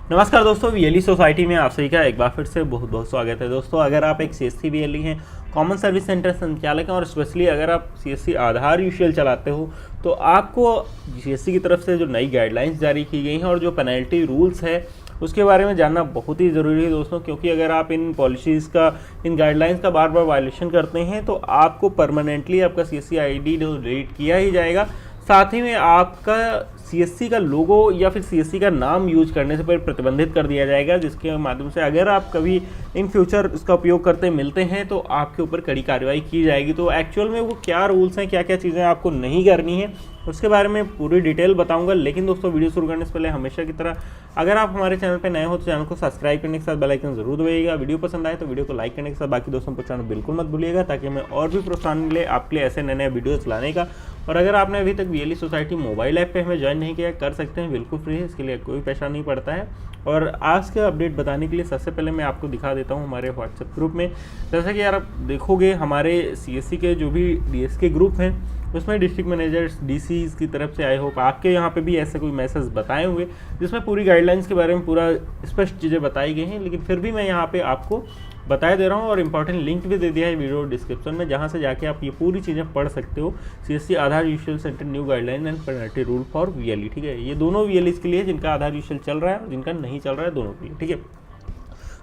नमस्कार दोस्तों, VLE society में आप सभी का एक बार फिर से बहुत बहुत स्वागत है। दोस्तों, अगर आप एक सीएससी वीएलई हैं, कॉमन सर्विस सेंटर संचालक हैं और स्पेशली अगर आप सीएससी आधार यूशियल चलाते हो तो आपको सीएससी की तरफ से जो नई गाइडलाइंस जारी की गई हैं और जो पेनल्टी रूल्स है उसके बारे में जानना बहुत ही ज़रूरी है दोस्तों, क्योंकि अगर आप इन पॉलिसीज़ का, इन गाइडलाइंस का बार बार वायलेशन करते हैं तो आपको परमानेंटली आपका सीएससी आईडी डिलीट किया ही जाएगा। साथ ही में आपका सीएससी का लोगो या फिर सीएससी का नाम यूज करने से प्रतिबंधित कर दिया जाएगा, जिसके माध्यम से अगर आप कभी इन फ्यूचर इसका उपयोग करते मिलते हैं तो आपके ऊपर कड़ी कार्रवाई की जाएगी। तो एक्चुअल में वो क्या रूल्स हैं, क्या क्या चीज़ें आपको नहीं करनी है, उसके बारे में पूरी डिटेल बताऊंगा। लेकिन दोस्तों, वीडियो शुरू करने से पहले हमेशा की तरह अगर आप हमारे चैनल पर नए हो तो चैनल को सब्सक्राइब करने के साथ बेल आइकन जरूर दबाइएगा। वीडियो पसंद आए तो वीडियो को लाइक करने के साथ बाकी दोस्तों को पहुंचाना बिल्कुल मत भूलिएगा, ताकि हमें और भी प्रोत्साहन मिले आपके लिए ऐसे नए नए वीडियोस लाने का। और अगर आपने अभी तक वीएलई सोसाइटी मोबाइल ऐप पे हमें ज्वाइन नहीं किया, कर सकते हैं, बिल्कुल फ्री है, इसके लिए कोई पैसा नहीं पड़ता है। और आज का अपडेट बताने के लिए सबसे पहले मैं आपको दिखा देता हूं हमारे व्हाट्सएप ग्रुप में। जैसा कि यार आप देखोगे, हमारे सीएससी के जो भी डीएस के ग्रुप हैं उसमें डिस्ट्रिक्ट मैनेजर्स डीसीज की तरफ से, आई होप आपके यहाँ पे भी ऐसे कोई मैसेज बताए होंगे जिसमें पूरी गाइडलाइंस के बारे में पूरा स्पष्ट चीज़ें बताई गई हैं। लेकिन फिर भी मैं यहाँ पे आपको बताया दे रहा हूँ और इंपॉर्टेंट लिंक भी दे दिया है वीडियो डिस्क्रिप्शन में, जहाँ से जाके आप ये पूरी चीज़ें पढ़ सकते हो। CSC Aadhaar UCL centre new guideline and penalty rule for VLE, ठीक है। ये दोनों वीएलई के लिए जिनका आधार यूशियल चल रहा है और जिनका नहीं चल रहा है, दोनों के लिए, ठीक है।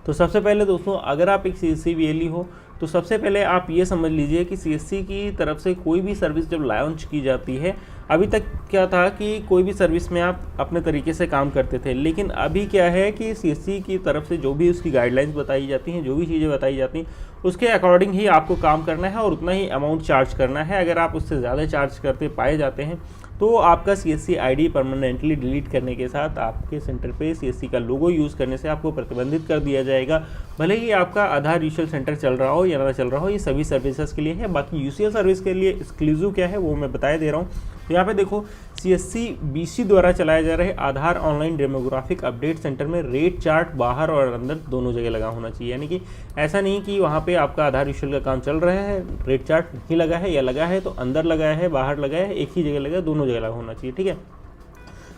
तो सबसे पहले दोस्तों, अगर आप एक सीएससी वीएलई हो तो सबसे पहले आप ये समझ लीजिए कि सीएससी की तरफ से कोई भी सर्विस जब लॉन्च की जाती है, अभी तक क्या था कि कोई भी सर्विस में आप अपने तरीके से काम करते थे, लेकिन अभी क्या है कि सीएससी की तरफ से जो भी उसकी गाइडलाइंस बताई जाती हैं, जो भी चीज़ें बताई जाती हैं, उसके अकॉर्डिंग ही आपको काम करना है और उतना ही अमाउंट चार्ज करना है। अगर आप उससे ज़्यादा चार्ज करते पाए जाते हैं तो आपका सीएससी आईडी परमानेंटली डिलीट करने के साथ आपके सेंटर पे सीएससी का लोगो यूज़ करने से आपको प्रतिबंधित कर दिया जाएगा। भले ही आपका आधार यूशियल सेंटर चल रहा हो या ना चल रहा हो, ये सभी सर्विसेज के लिए है। बाकी यूसीएल सर्विस के लिए एक्सक्लूसिव क्या है वो मैं बताया दे रहा हूँ। तो यहाँ पे देखो, सीएससी बीसी द्वारा चलाए जा रहे आधार ऑनलाइन डेमोग्राफिक अपडेट सेंटर में रेट चार्ट बाहर और अंदर दोनों जगह लगा होना चाहिए। यानी कि ऐसा नहीं कि वहाँ पे आपका आधार यूशियल का काम चल रहा है, रेट चार्ट नहीं लगा है, या लगा है तो अंदर लगा है, बाहर लगा है, एक ही जगह लगा है, दोनों जगह लगा होना चाहिए, ठीक है।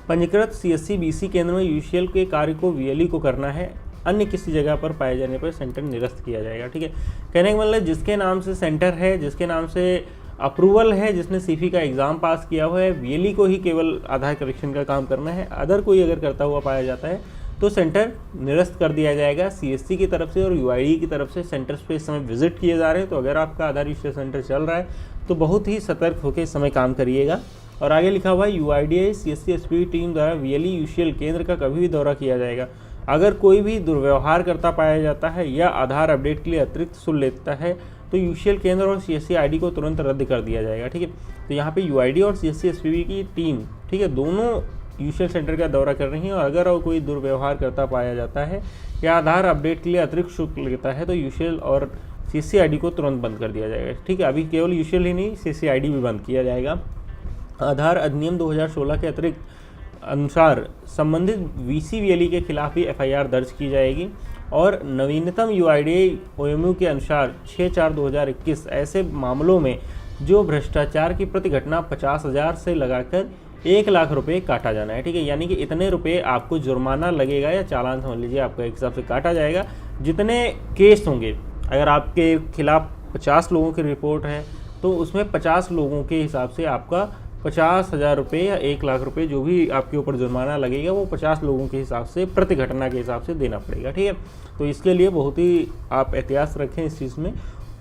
पंजीकृत सीएससी बीसी केंद्र में यूशियल के कार्य को वीएलई को करना है, अन्य किसी जगह पर पाए जाने पर सेंटर निरस्त किया जाएगा, ठीक है। कहने का मतलब, जिसके नाम से सेंटर है, जिसके नाम से अप्रूवल है, जिसने सीफी का एग्ज़ाम पास किया हुआ है, वीएलई को ही केवल आधार करेक्शन का काम करना है। अदर कोई अगर करता हुआ पाया जाता है तो सेंटर निरस्त कर दिया जाएगा सीएससी की तरफ से। और यूआईडी की तरफ से सेंटर्स पे इस समय विजिट किए जा रहे हैं, तो अगर आपका आधार यूशियल सेंटर चल रहा है तो बहुत ही सतर्क होकर इस समय काम करिएगा। और आगे लिखा हुआ है, यूआईडीआई सीएससी एसपी टीम द्वारा वीएलई यूशियल केंद्र का कभी भी दौरा किया जाएगा। अगर कोई भी दुर्व्यवहार करता पाया जाता है या आधार अपडेट के लिए अतिरिक्त शुल्क लेता है तो यूशियल केंद्र और सीएससी आईडी को तुरंत रद्द कर दिया जाएगा, ठीक है। तो यहाँ पे यूआईडी और सीएससी एसपीबी की टीम, ठीक है, दोनों यूशियल सेंटर का दौरा कर रही हैं। और अगर कोई दुर्व्यवहार करता पाया जाता है या आधार अपडेट के लिए अतिरिक्त शुल्क लेता है तो यूशियल और सीएससी आईडी को तुरंत बंद कर दिया जाएगा, ठीक है। अभी केवल यूशियल ही नहीं, सीएससी आईडी भी बंद किया जाएगा। आधार अधिनियम 2016 के अतिरिक्त अनुसार संबंधित वीसी वीएलई के खिलाफ भी एफआईआर दर्ज की जाएगी। और नवीनतम यूआईडीआई ओएमयू के अनुसार 6/4/2021 ऐसे मामलों में जो भ्रष्टाचार की प्रति घटना 50,000 से लगाकर 1 लाख रुपए काटा जाना है, ठीक है। यानी कि इतने रुपए आपको जुर्माना लगेगा या चालान समझ लीजिए आपका एक हिसाब से काटा जाएगा। जितने केस होंगे, अगर आपके खिलाफ 50 लोगों की रिपोर्ट है तो उसमें 50 लोगों के हिसाब से आपका 50,000 रुपये या 1 लाख रुपए जो भी आपके ऊपर जुर्माना लगेगा वो 50 लोगों के हिसाब से, प्रति घटना के हिसाब से देना पड़ेगा, ठीक है। तो इसके लिए बहुत ही आप एहतियात रखें इस चीज़ में।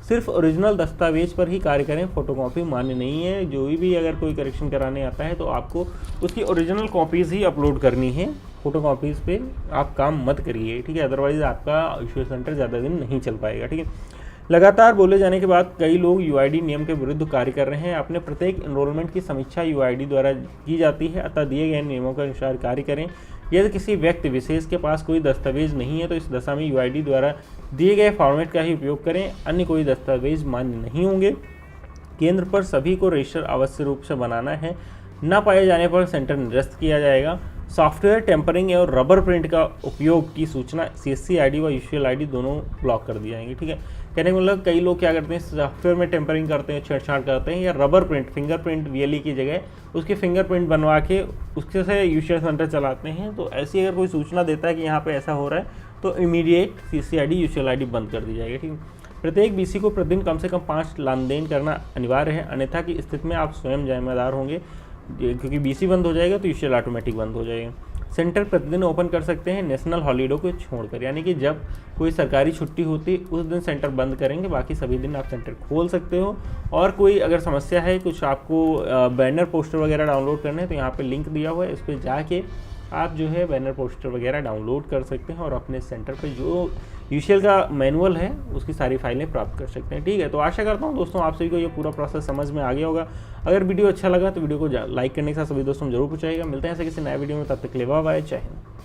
सिर्फ ओरिजिनल दस्तावेज पर ही कार्य करें, फोटोकॉपी मान्य नहीं है। जो भी अगर कोई करेक्शन कराने आता है तो आपको उसकी ओरिजिनल कॉपीज़ ही अपलोड करनी है, फोटोकॉपीज़ पे आप काम मत करिए, ठीक है। अदरवाइज़ आपका यूशियल सेंटर ज़्यादा दिन नहीं चल पाएगा, ठीक है। लगातार बोले जाने के बाद कई लोग यूआईडी नियम के विरुद्ध कार्य कर रहे हैं। अपने प्रत्येक एनरोलमेंट की समीक्षा यूआईडी द्वारा की जाती है, अतः दिए गए नियमों के अनुसार कार्य करें। यदि किसी व्यक्ति विशेष के पास कोई दस्तावेज नहीं है तो इस दशा में यूआईडी द्वारा दिए गए फॉर्मेट का ही उपयोग करें, अन्य कोई दस्तावेज मान्य नहीं होंगे। केंद्र पर सभी को रजिस्टर अवश्य रूप से बनाना है, न पाए जाने पर सेंटर निरस्त किया जाएगा। सॉफ्टवेयर टेम्परिंग और रबर प्रिंट का उपयोग की सूचना CSC ID व यूशियल ID दोनों ब्लॉक कर दी जाएंगी। ठीक है, कहने का मतलब कई लोग क्या करते हैं, सॉफ्टवेयर में टेम्परिंग करते हैं, छेड़छाड़ करते हैं, या रबर प्रिंट फिंगरप्रिंट VLE की जगह उसके फिंगरप्रिंट बनवा के उसके से यूशियल सेंटर चलाते हैं। तो ऐसी अगर कोई सूचना देता है कि यहाँ पे ऐसा हो रहा है तो इमीडिएट CSC ID यूशियल ID बंद कर दी जाएगी। ठीक है, प्रत्येक BC को प्रतिदिन कम से कम 5 लेन देन करना अनिवार्य है, अन्यथा की स्थिति में आप स्वयं जिम्मेदार होंगे, क्योंकि BC बंद हो जाएगा तो यूशियल ऑटोमेटिक बंद हो जाएगा। सेंटर प्रतिदिन ओपन कर सकते हैं नेशनल हॉलीडे को छोड़कर, यानी कि जब कोई सरकारी छुट्टी होती उस दिन सेंटर बंद करेंगे, बाकी सभी दिन आप सेंटर खोल सकते हो। और कोई अगर समस्या है, कुछ आपको बैनर पोस्टर वगैरह डाउनलोड करने हैं तो यहाँ पे लिंक दिया हुआ है, इस पर जाके आप जो है बैनर पोस्टर वगैरह डाउनलोड कर सकते हैं और अपने सेंटर पे जो यूशियल का मैनुअल है उसकी सारी फाइलें प्राप्त कर सकते हैं। ठीक है, तो आशा करता हूँ दोस्तों आप सभी को ये पूरा प्रोसेस समझ में आ गया होगा। अगर वीडियो अच्छा लगा तो वीडियो को लाइक करने के साथ सभी दोस्तों जरूर पहुंचाइएगा। मिलते हैं ऐसे किसी नए वीडियो में, तब तक के लिए बाय बाय, जय हिंद।